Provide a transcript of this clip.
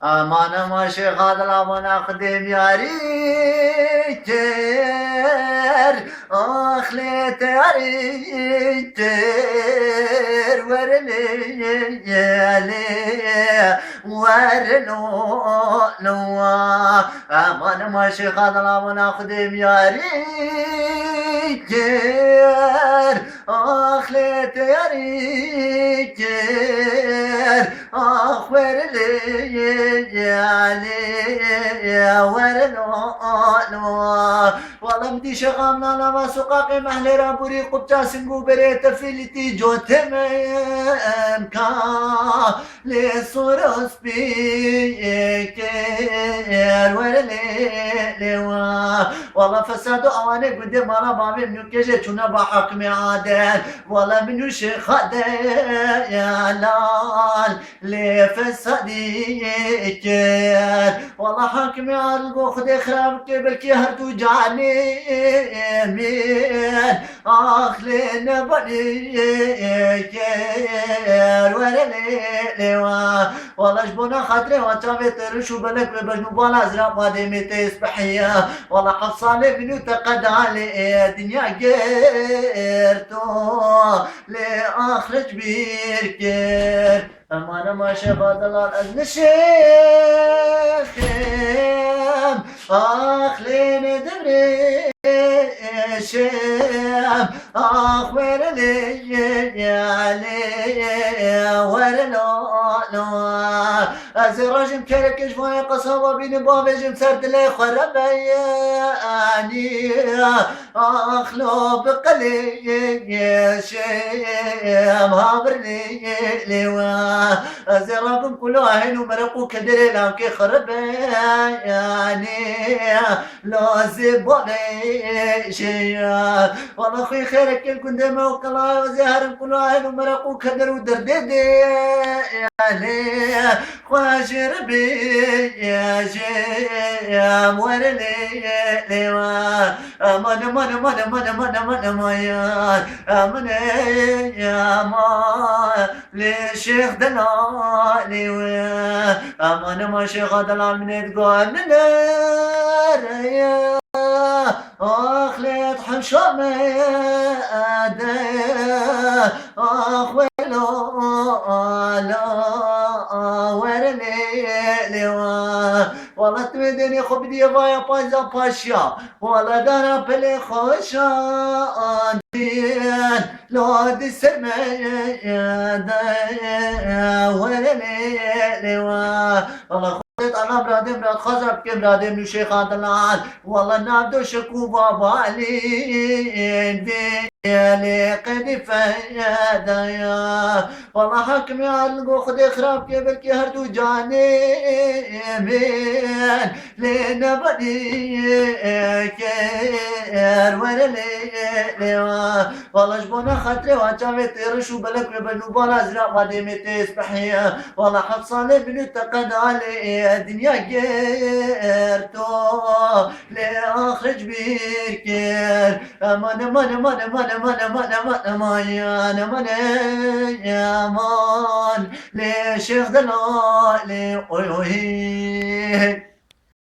أمانة ما شيخ هذا الأمان خدم ياري تير أخليت ياري تير ورلي يالي ورلو لو أمانة ما شيخ هذا الأمان خدم ياري تير أخليت ياري تير أخبر لي يا ورنو والله مدي شغامنا لما سقاقي محل رابوري قبتا سنقو بريت فيلتي جوتم امكا لصورس بيكير ورلي والله فسادو اواني قدام انا بابي منو كجي چونا بحكم عادل والله منو شيخ يا لال لفسادي كير والله حاكمي عالقو خدي خرابك بالكي هردو جاني مين اخلينا بني كير ورلي والله جبونا خاطري وانتابي ترشو بلك بجنو بالا زراب مادي تسبحية والله حفصالي بنو تقد علي دنيا قيرتو لأخرج بيركير أمانة ما شفاد الله الأزل الشيخ أخلين دبري شيم أخبر لي علي ورلو أزراجم كرك جفاي قصوى بين بابجم سرد لي خربياني أخلو بقلي شيم هابر لي أزراكم كلها هين ومرقو كدري لامكي خربياني لا زبالي شيا والله خوي خيرك الكل دم وكلا وزهر كلها هين ومرقو كدر ودرددي يعني خواشر بي يا شيم ورلي لوا أمان أمان أمان أمان أمان أمان أمان أمان يا ما لشيخ دلالي أمان ما شيخ دلال من تقول نار يا أخليت حشامي أدا أخويلو لا ورني لوا والله تمدني خبدي بايا بازا باشا والله دانا بلي خوشا دين لو دي سمي دا ورني لوا والله أنا برادم براد خزر كم برادم نشيخ عدلان والله نابدو شكو بابا لين دي يالي قد فيدايا والله حكمي علقو خدي خراب كبركي هردو جاني من لين بدي كير ورلي والله جبونا خاطري وانشافي تيرشو بلك ببنو بالا زرع مادي تسبحية والله حفصاني بنو تقد علي الدنيا قيرتو لأخرج بيركير أمان أمان أمان أمان أمان أمان أمان أمان أمان أمان لشيخ دلالي